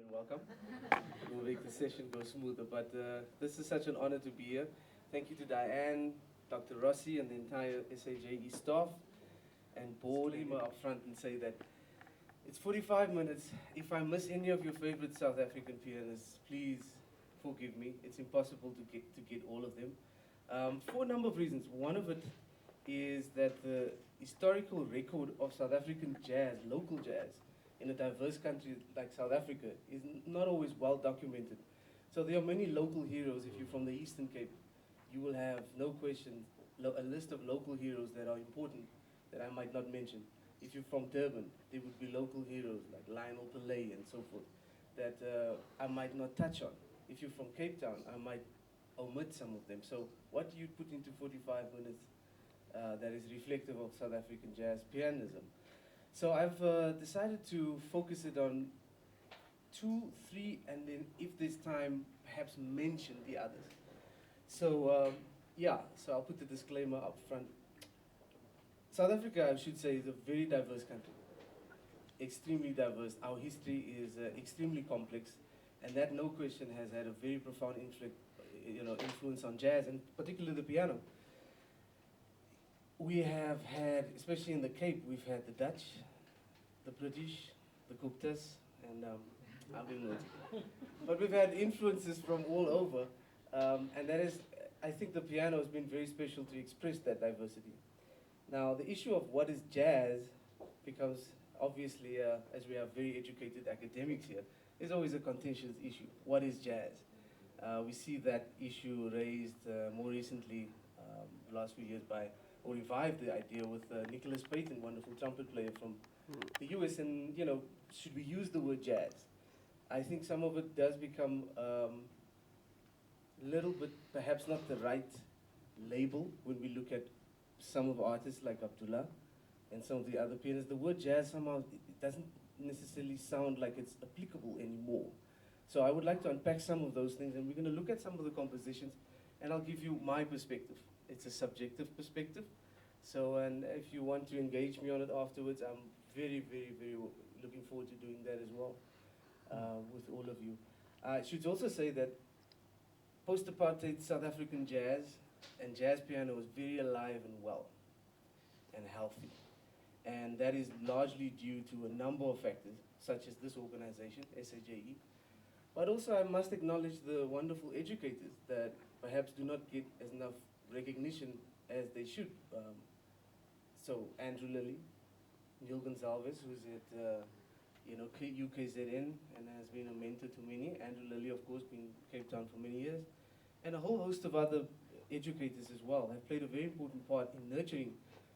and welcome. We'll make the session go smoother, but this is such an honor to be here. Thank you to Diane, Dr. Rossi, and the entire SAJE staff, and disclaimer up front and say that it's 45 minutes. If I miss any of your favorite South African pianists, please forgive me. It's impossible to get all of them for a number of reasons. One of it is that the historical record of South African jazz, local jazz, in a diverse country like South Africa is not always well documented. So there are many local heroes. If you're from the Eastern Cape, you will have, no question, a list of local heroes that are important that I might not mention. If you're from Durban, there would be local heroes like Lionel Pule and so forth that I might not touch on. If you're from Cape Town, I might omit some of them. So what do you put into 45 minutes that is reflective of South African jazz pianism? So I've decided to focus it on 2, 3, and then if there's time, perhaps mention the others. So so I'll put the disclaimer up front. South Africa, I should say, is a very diverse country, extremely diverse. Our history is extremely complex, and that, no question, has had a very profound influence on jazz, and particularly the piano. We have had, especially in the Cape, we've had the Dutch, the British, the Guptas, and I've been naughty. But we've had influences from all over, and that is, I think the piano has been very special to express that diversity. Now, the issue of what is jazz becomes, obviously, as we have very educated academics here, is always a contentious issue. What is jazz? We see that issue raised more recently, the last few years, or revived the idea with Nicholas Payton, wonderful trumpet player from the US, and should we use the word jazz? I think some of it does become a little bit, perhaps not the right label when we look at some of artists like Abdullah and some of the other pianists. The word jazz somehow, it doesn't necessarily sound like it's applicable anymore. So I would like to unpack some of those things, and we're going to look at some of the compositions, and I'll give you my perspective. It's a subjective perspective. So, and if you want to engage me on it afterwards, I'm very, very, very looking forward to doing that as well with all of you. I should also say that post-apartheid South African jazz and jazz piano was very alive and well and healthy. And that is largely due to a number of factors, such as this organization, SAJE. But also I must acknowledge the wonderful educators that perhaps do not get as enough recognition as they should. So Andrew Lilly, Neil Gonsalves, who's at UKZN and has been a mentor to many. Andrew Lilly, of course, been in Cape Town for many years. And a whole host of other educators as well have played a very important part in nurturing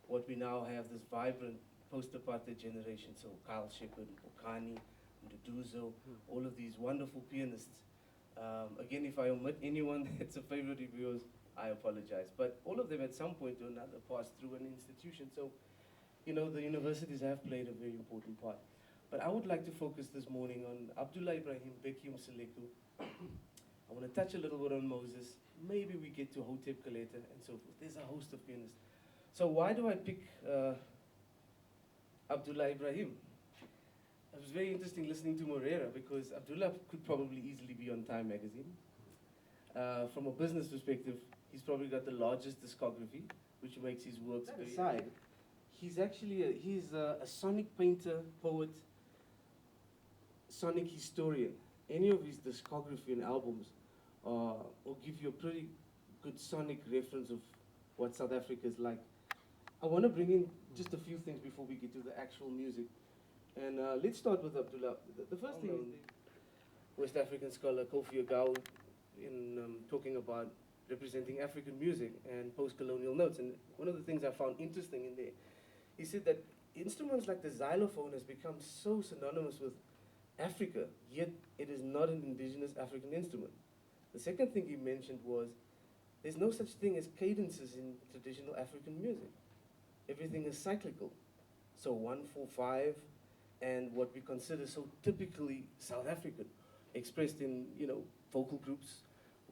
what we now have, this vibrant post-apartheid generation. So Kyle Shepard, Okani, Nduduzo, all of these wonderful pianists. Again, if I omit anyone that's a favorite of yours, I apologize. But all of them at some point or another passed through an institution. So, the universities have played a very important part. But I would like to focus this morning on Abdullah, Ibrahim, Bheki, Mseleku. I want to touch a little bit on Moses. Maybe we get to Hotep Kaleta and so forth. There's a host of pianists. So why do I pick Abdullah Ibrahim? It was very interesting listening to Morera because Abdullah could probably easily be on Time magazine. From a business perspective, he's probably got the largest discography, which makes his works very aside. He's actually a sonic painter, poet, sonic historian. Any of his discography and albums will give you a pretty good sonic reference of what South Africa is like. I want to bring in just a few things before we get to the actual music. And let's start with Abdullah. The first thing is the West African scholar Kofi Agau in talking about representing African music and post-colonial notes. And one of the things I found interesting in there, he said that instruments like the xylophone has become so synonymous with Africa, yet it is not an indigenous African instrument. The second thing he mentioned was there's no such thing as cadences in traditional African music. Everything is cyclical. So 1-4-5, and what we consider so typically South African, expressed in vocal groups,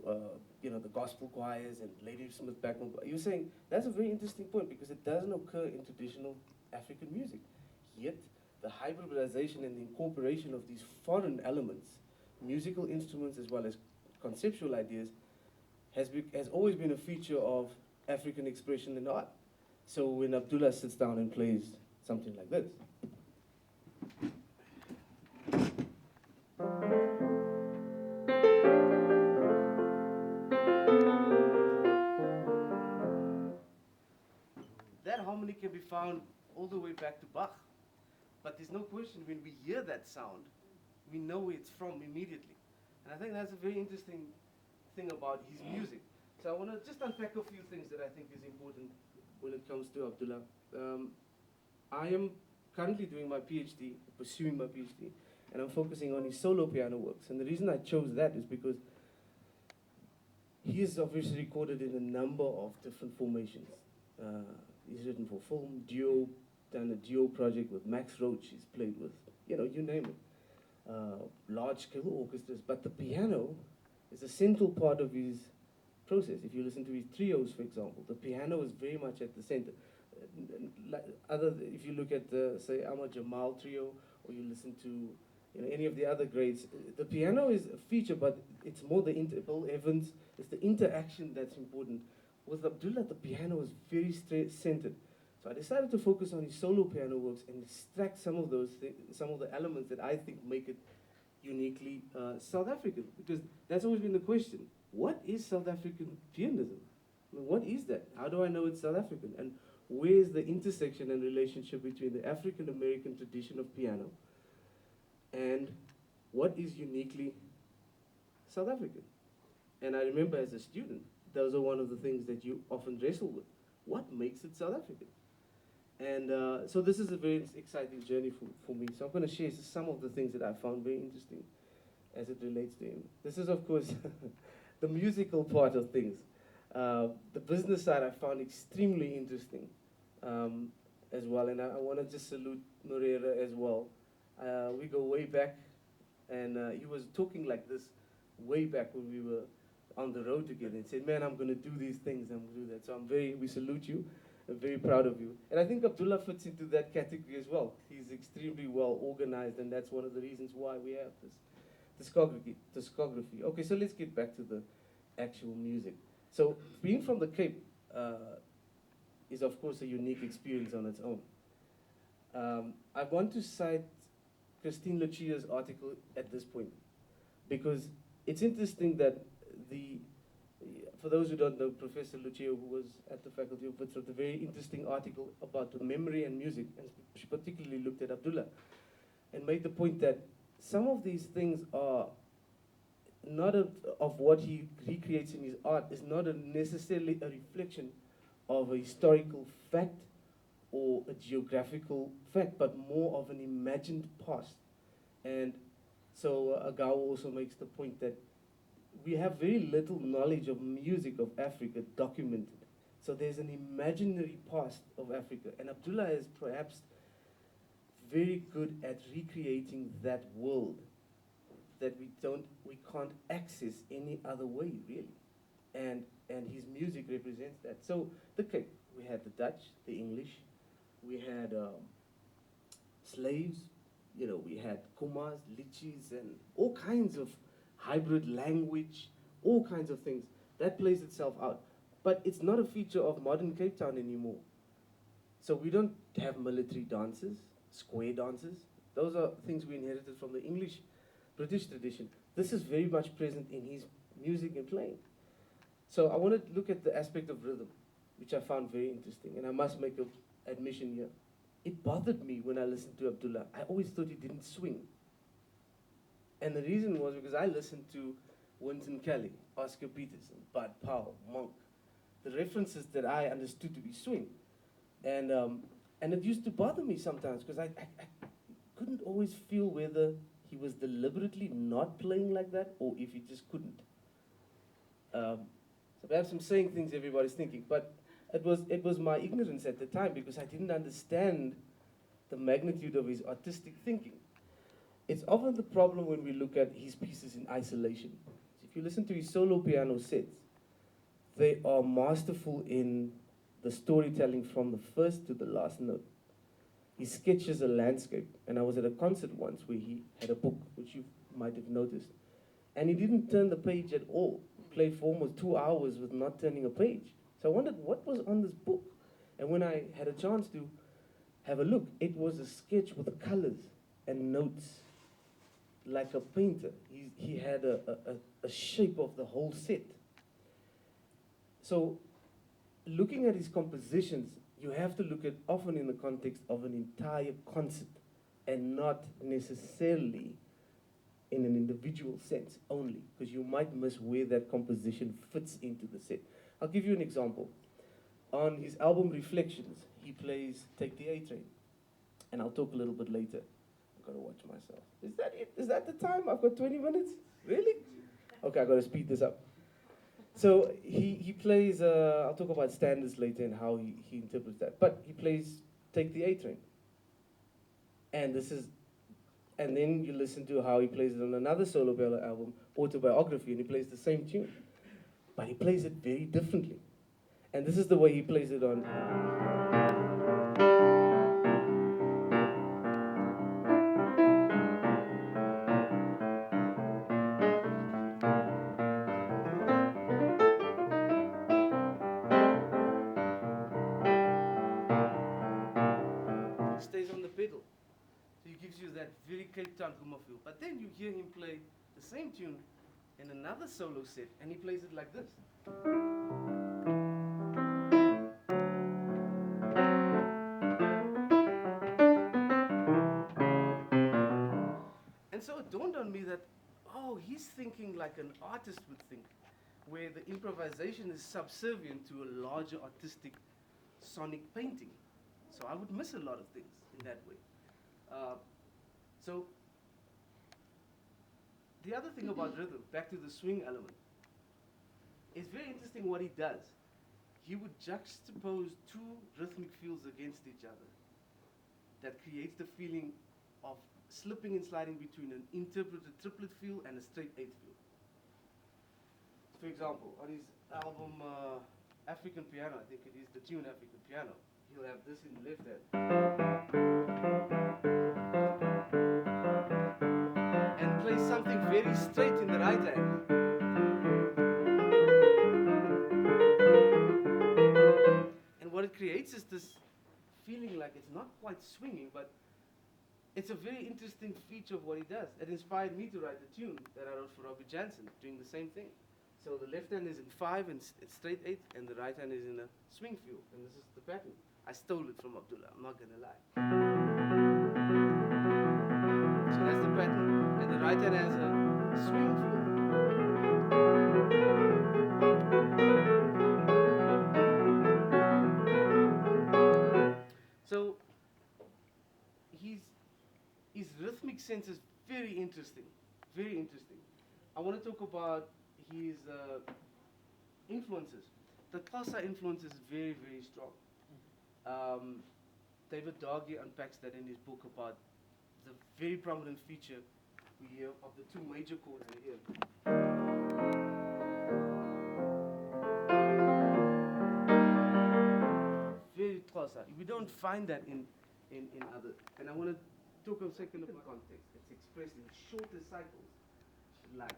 the gospel choirs and Lady Smith background. You're saying that's a very interesting point because it doesn't occur in traditional African music. Yet the hybridization and the incorporation of these foreign elements musical instruments as well as conceptual ideas has always been a feature of African expression in art. So when Abdullah sits down and plays something like this, that harmony can be found all the way back to Bach. But there's no question, when we hear that sound, we know where it's from immediately. And I think that's a very interesting thing about his music. So I want to just unpack a few things that I think is important when it comes to Abdullah. I am currently doing my PhD, pursuing my PhD, and I'm focusing on his solo piano works. And the reason I chose that is because he is obviously recorded in a number of different formations. He's written for film, duo, done a duo project with Max Roach, he's played with, you name it, large-scale orchestras. But the piano is a central part of his process. If you listen to his trios, for example, the piano is very much at the center. If you look at the, say, Ahmad Jamal trio, or you listen to any of the other greats, the piano is a feature, but it's more the Bill Evans, it's the interaction that's important. With Abdullah, the piano is very centered. So I decided to focus on his solo piano works and extract some of those some of the elements that I think make it uniquely South African, because that's always been the question. What is South African pianism? I mean, what is that? How do I know it's South African? And where is the intersection and relationship between the African-American tradition of piano and what is uniquely South African? And I remember as a student, those are one of the things that you often wrestle with. What makes it South African? And so this is a very exciting journey for me. So I'm going to share some of the things that I found very interesting as it relates to him. This is, of course, the musical part of things. The business side I found extremely interesting as well. And I want to just salute Moreira as well. We go way back, and he was talking like this way back when we were on the road together and said, man, I'm going to do these things, I'm going to do that. So we salute you. I'm very proud of you. And I think Abdullah fits into that category as well. He's extremely well organized, and that's one of the reasons why we have this discography. Okay, so let's get back to the actual music. So being from the Cape is, of course, a unique experience on its own. I want to cite Christine Lucia's article at this point, because it's interesting that for those who don't know, Professor Lucia, who was at the Faculty of Wits, wrote a very interesting article about the memory and music, and she particularly looked at Abdullah, and made the point that some of these things are not of what he recreates in his art is not necessarily a reflection of a historical fact or a geographical fact, but more of an imagined past. And so Agawa also makes the point that we have very little knowledge of music of Africa documented. So there's an imaginary past of Africa. And Abdullah is perhaps very good at recreating that world that we can't access any other way, really. And his music represents that. So we had the Dutch, the English, we had slaves, we had kumas, lichis, and all kinds of hybrid language, all kinds of things. That plays itself out. But it's not a feature of modern Cape Town anymore. So we don't have military dances, square dances. Those are things we inherited from the British tradition. This is very much present in his music and playing. So I want to look at the aspect of rhythm, which I found very interesting. And I must make an admission here. It bothered me when I listened to Abdullah. I always thought he didn't swing. And the reason was because I listened to Winston Kelly, Oscar Peterson, Bud Powell, Monk, the references that I understood to be swing. And it used to bother me sometimes because I couldn't always feel whether he was deliberately not playing like that or if he just couldn't. So perhaps I'm saying things everybody's thinking, but it was my ignorance at the time because I didn't understand the magnitude of his artistic thinking. It's often the problem when we look at his pieces in isolation. If you listen to his solo piano sets, they are masterful in the storytelling from the first to the last note. He sketches a landscape, and I was at a concert once where he had a book, which you might have noticed, And he didn't turn the page at all. Played for almost 2 hours with not turning a page. So I wondered what was on this book. And when I had a chance to have a look, it was a sketch with colors and notes, like a painter. He had a shape of the whole set. So looking at his compositions, you have to look at often in the context of an entire concert and not necessarily in an individual sense only, because you might miss where that composition fits into the set. I'll give you an example. On his album Reflections, he plays Take the A Train. And I'll talk a little bit later. I've got to watch myself. Is that it? Is that the time? I've got 20 minutes? Really? Okay, I've got to speed this up. So he plays, I'll talk about standards later and how he interprets that. But he plays Take the A Train. And then you listen to how he plays it on another solo piano album, Autobiography, and he plays the same tune. But he plays it very differently. And this is the way he plays it on. He stays on the pedal. So he gives you that very Cape Town Guma feel. But then you hear him play the same tune in another solo set, and he plays it like this. And so it dawned on me that, oh, he's thinking like an artist would think, where the improvisation is subservient to a larger artistic sonic painting. So I would miss a lot of things in that way. So the other thing about rhythm, back to the swing element, it's very interesting what he does. He would juxtapose two rhythmic fields against each other. That creates the feeling of slipping and sliding between an interpreted triplet feel and a straight eighth feel. For example, on his album African Piano, I think it is the tune African Piano, he'll have this in the left hand. And play something very straight in the right hand. And what it creates is this feeling like it's not quite swinging, but it's a very interesting feature of what he does. It inspired me to write the tune that I wrote for Robbie Jansen, doing the same thing. So the left hand is in 5 and it's straight 8, and the right hand is in a swing feel, and this is the pattern. I stole it from Abdullah, I'm not gonna lie. So that's the pattern, and the right hand has a swing feel. So his rhythmic sense is very interesting, very interesting. I want to talk about his influences. The Xhosa influence is very, very strong. David Dagi unpacks that in his book about the very prominent feature we hear of the two major chords we hear. Very Xhosa. We don't find that in other. And I want to talk a second about context. It's expressed in shorter cycles, like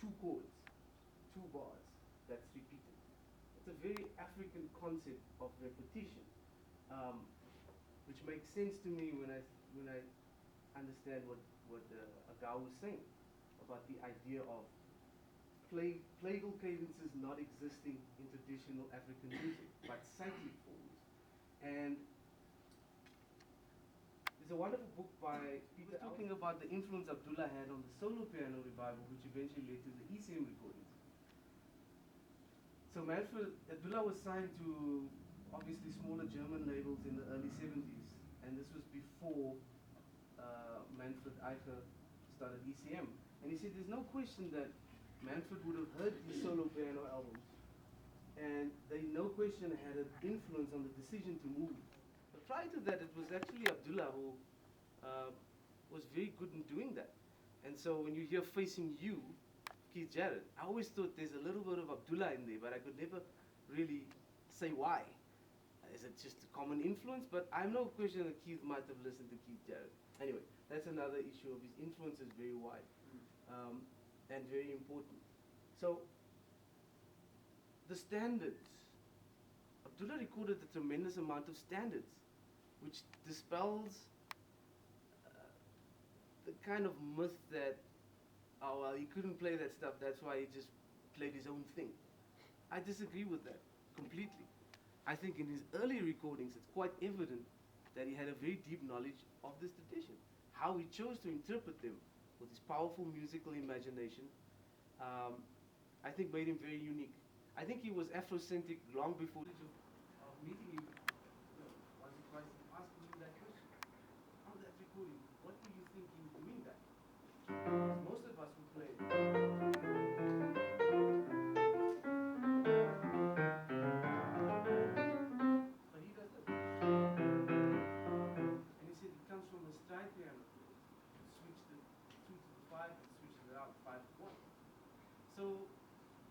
2 chords, 2 bars, that's repeated. It's a very African concept of repetition, which makes sense to me when I understand what Agao was saying about the idea of plagal cadences not existing in traditional African music, but cyclic forms. And there's a wonderful book by Peter talking about the influence Abdullah had on the solo piano revival, which eventually led to the ECM recordings. So Abdullah was signed to obviously smaller German labels in the early 70s, and this was before Manfred Eicher started ECM. And he said there's no question that Manfred would have heard his solo piano albums, and they no question had an influence on the decision to move. But prior to that, it was actually Abdullah who was very good in doing that. And so when you hear Facing You, Keith Jarrett, I always thought there's a little bit of Abdullah in there, but I could never really say why. Is it just a common influence? But I'm no question that Keith might have listened to Keith Jarrett. Anyway, that's another issue of his influence is very wide. and very important. So, the standards. Abdullah recorded a tremendous amount of standards, which dispels the kind of myth that, oh, well, he couldn't play that stuff, that's why he just played his own thing. I disagree with that completely. I think in his early recordings, it's quite evident that he had a very deep knowledge of this tradition. How he chose to interpret them with his powerful musical imagination, I think made him very unique. I think he was Afrocentric long before meeting him once or twice and asking him that question. How that recording? What were you thinking doing that? Most of us who play. But he does this. And he said it comes from a stride piano. Switch the 2 to the 5 and switch it out 5 to 1. So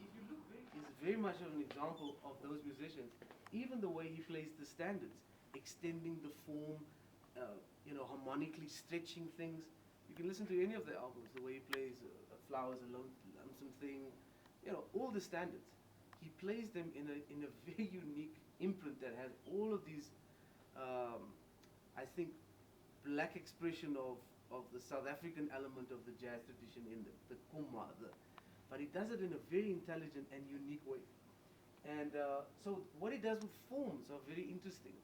if you look very, he's very much of an example of those musicians. Even the way he plays the standards, extending the form, harmonically stretching things. You can listen to any of the albums, the way he plays Flowers Alone, Lonesome Thing, all the standards. He plays them in a very unique imprint that has all of these, I think, black expression of the South African element of the jazz tradition in the kuma, but he does it in a very intelligent and unique way. And so what he does with forms are very interesting.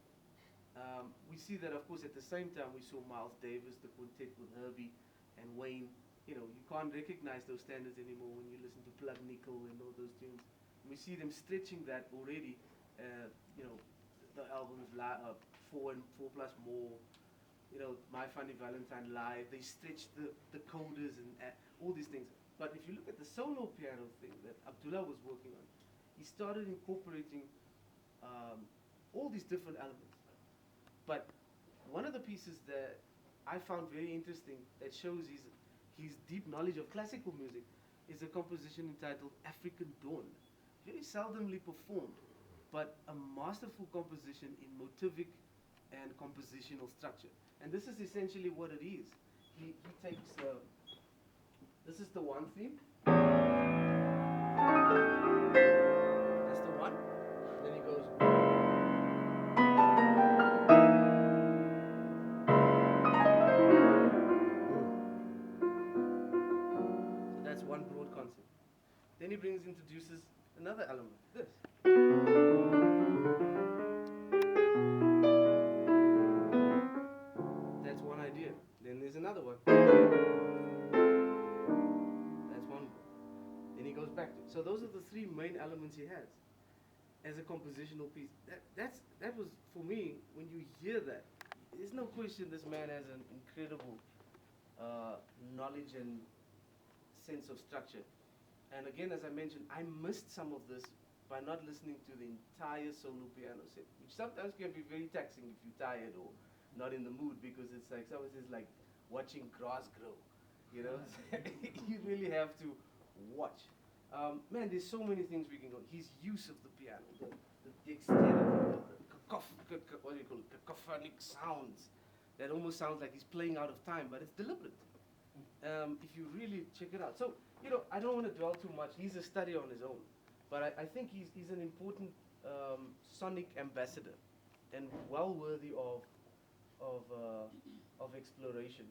We see that, of course, at the same time we saw Miles Davis, the quintet with Herbie and Wayne. You can't recognize those standards anymore when you listen to Plug Nickel and all those tunes. And we see them stretching that already. The albums 4 and 4 plus more. My Funny Valentine Live. They stretch the coders and all these things. But if you look at the solo piano thing that Abdullah was working on, he started incorporating all these different elements. But one of the pieces that I found very interesting that shows his deep knowledge of classical music is a composition entitled African Dawn. Very seldomly performed, but a masterful composition in motivic and compositional structure. And this is essentially what it is. He takes, this is the one theme. That's the one. And then he goes. So that's one broad concept. Then he introduces another element, this. That's one idea. Then there's another one. That's one. Then he goes back to it. So those are the three main elements he has as a compositional piece. That was, for me, when you hear that, there's no question this man has an incredible knowledge and sense of structure. And again, as I mentioned, I missed some of this by not listening to the entire solo piano set, which sometimes can be very taxing if you're tired or not in the mood, because it's like, sometimes it's like watching grass grow, You really have to watch. Man, there's so many things we can go. His use of the piano, the dexterity, the cacophonic sounds that almost sounds like he's playing out of time, but it's deliberate. If you really check it out. So, I don't want to dwell too much. He's a study on his own. But I think he's an important sonic ambassador and well worthy of exploration.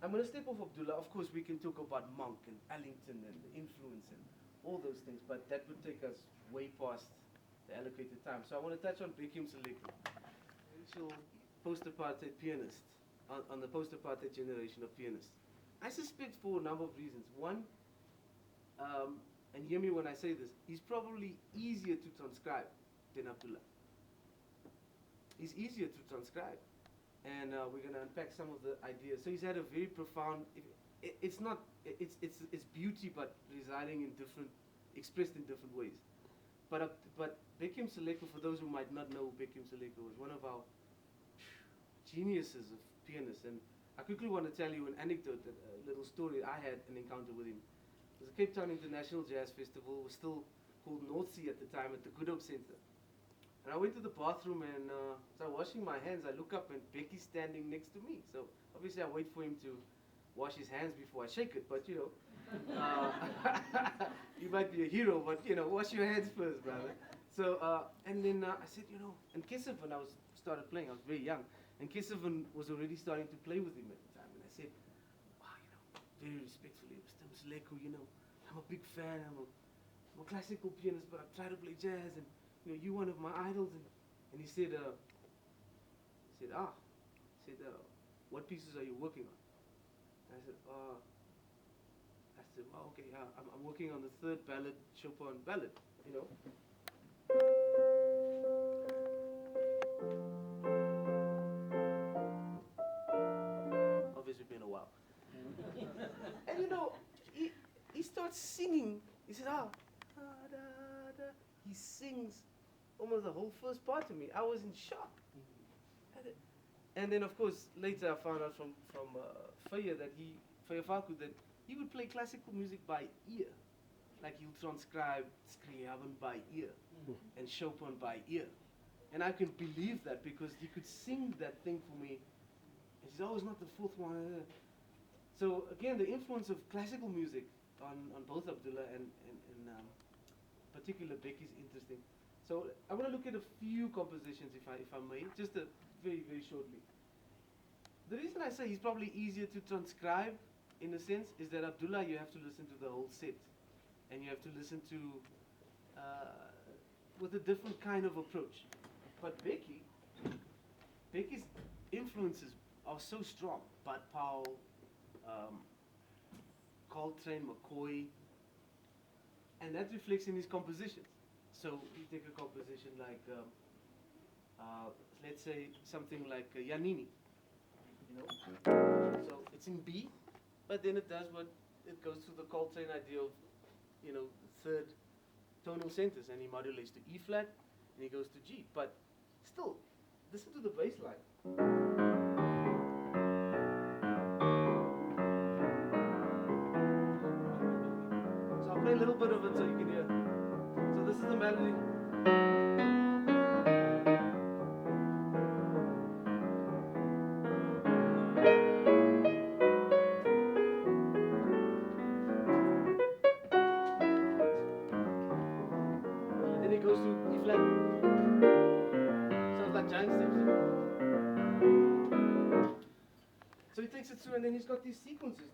I'm going to step off Abdullah. Of course, we can talk about Monk and Ellington and the influence and all those things, but that would take us way past the allocated time. So I want to touch on Bheki Mseleku, post-apartheid pianist, on the post-apartheid generation of pianists. I suspect for a number of reasons. One, and hear me when I say this, he's probably easier to transcribe than Abdullah. He's easier to transcribe. And we're going to unpack some of the ideas. So he's had a very profound, it's beauty, but residing in expressed in different ways. But Bheki Mseleku, for those who might not know Bheki Mseleku, was one of our geniuses of pianists. And I quickly want to tell you an anecdote, a little story. I had an encounter with him. It was a Cape Town International Jazz Festival. It was still called North Sea at the time, at the Good Hope Center. And I went to the bathroom, and as I was washing my hands, I look up and Bheki's standing next to me. So obviously I wait for him to wash his hands before I shake it, but you know, you might be a hero, but you know, wash your hands first, brother. So, and then I said, you know, and Kesavan, I started playing, I was very young, and Kesavan was already starting to play with him at the time, and I said, wow, you know, very respectfully, Mr. Mseleku, you know, I'm a big fan, I'm a classical pianist, but I try to play jazz, and you know, you're one of my idols, and he said, what pieces are you working on? And I said, well, okay, I'm working on the third ballad, Chopin ballad, you know. Obviously been a while. And you know, he starts singing. He said, da, da. He sings almost the whole first part to me. I was in shock. And then, of course, later I found out from Faya Faku, that he would play classical music by ear. Like he'll transcribe Scriabin by ear and Chopin by ear. And I can believe that because he could sing that thing for me. And he said, oh, it's not the fourth one. So again, the influence of classical music on both Abdullah and particular Bheki is interesting. So I want to look at a few compositions, if I may, just very, very shortly. The reason I say he's probably easier to transcribe, in a sense, is that Abdullah, you have to listen to the whole set. And you have to listen to, with a different kind of approach. But Bheki's influences are so strong. Bud Powell, Coltrane, McCoy, and that reflects in his compositions. So you take a composition like, let's say something like Yanini, you know. So it's in B, but then it goes to the Coltrane idea of, you know, third tonal centers, and he modulates to E flat, and he goes to G. But still, listen to the bass line. So I'll play a little bit of it so you can hear. So this is the melody. Then it goes to E flat. Sounds like giant steps. So he takes it through, and then he's got these sequences.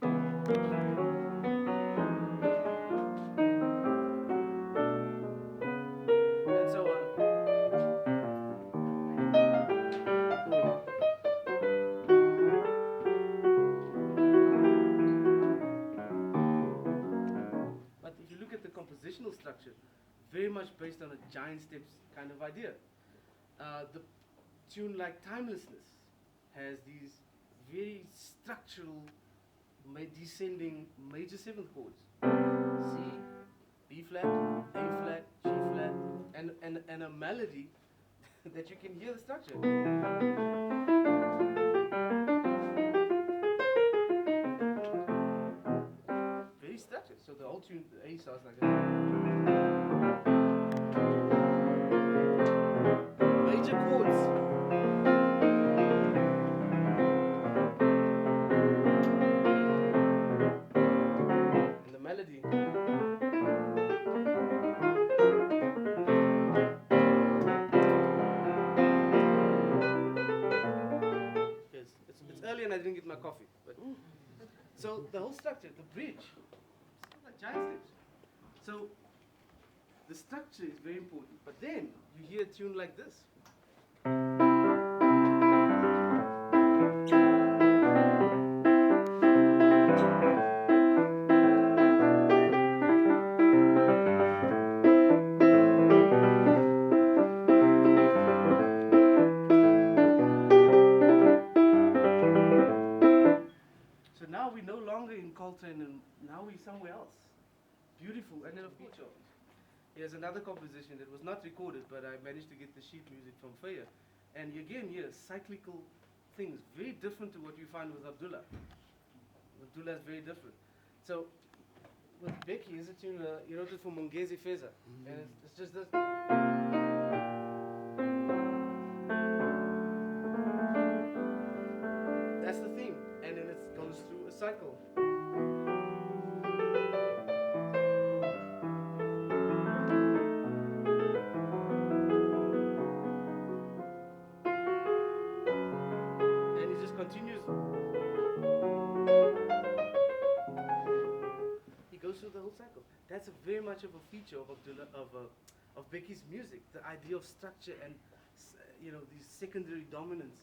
Compositional structure, very much based on a giant steps kind of idea. The tune like Timelessness has these very structural descending major seventh chords. C, B flat, A flat, G flat, and a melody that you can hear the structure. Structured. So the whole tune, the A sounds like that. Major chords. And the melody. Yes, it's early and I didn't get my coffee. But so the whole structure, the bridge. Giant steps. So the structure is very important, but then you hear a tune like this. So now we're no longer in Coltrane, and now we're somewhere else. Beautiful, and then of course, here's another composition that was not recorded, but I managed to get the sheet music from Faya. And again, here, cyclical things, very different to what you find with Abdullah. Abdullah is very different. So, with Bheki, here's a tune, he wrote it for Mongezi Feza, and it's just this. That's the theme, and then it goes through a cycle. that's a very much of a feature of Abdullah, of Bheki's music. The idea of structure and these secondary dominants.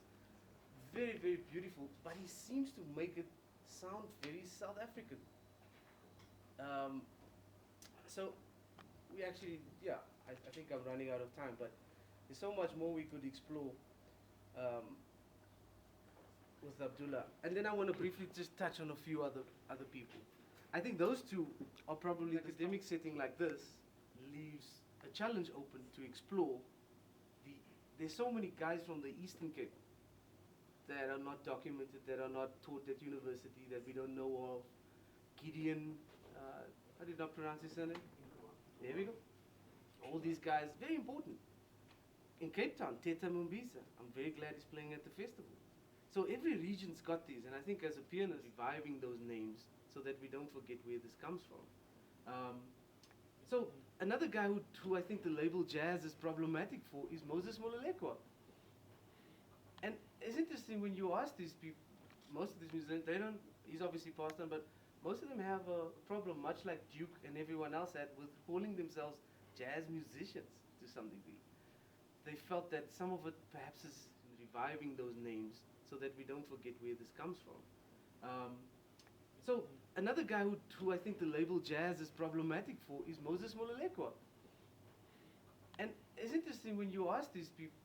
Very, very beautiful. But he seems to make it sound very South African. So we actually, I think I'm running out of time, but there's so much more we could explore with Abdullah. And then I want to briefly just touch on a few other people. I think those two are probably, an academic setting like this leaves a challenge open to explore. There's so many guys from the Eastern Cape that are not documented, that are not taught at university, that we don't know of. Gideon, how did I pronounce his surname? There we go. All these guys, very important. In Cape Town, Teta Mumbisa, I'm very glad he's playing at the festival. So every region's got these, and I think as a pianist, reviving those names so that we don't forget where this comes from. So another guy who I think the label jazz is problematic for is Moses Molelekwa. And it's interesting when you ask these people, most of these musicians, he's obviously passed on, but most of them have a problem, much like Duke and everyone else had, with calling themselves jazz musicians to some degree. They felt that some of it perhaps is reviving those names so that we don't forget where this comes from. So another guy who I think the label jazz is problematic for is Moses Molelekwa. And it's interesting when you ask these people,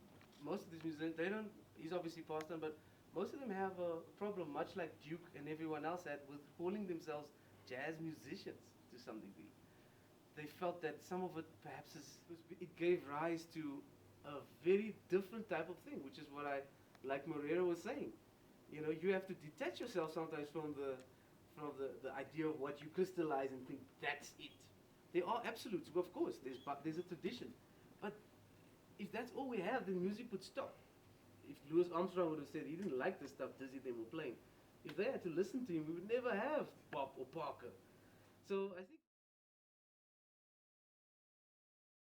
most of these musicians, he's obviously passed on, but most of them have a problem, much like Duke and everyone else had, with calling themselves jazz musicians to some degree. They felt that some of it perhaps it gave rise to a very different type of thing, which is what like Moreira was saying. You have to detach yourself sometimes from the idea of what you crystallize and think that's it. There are absolutes, of course, there's a tradition. But if that's all we have, then music would stop. If Louis Armstrong would have said he didn't like the stuff Dizzy them were playing, if they had to listen to him, we would never have Bob or Parker. So I think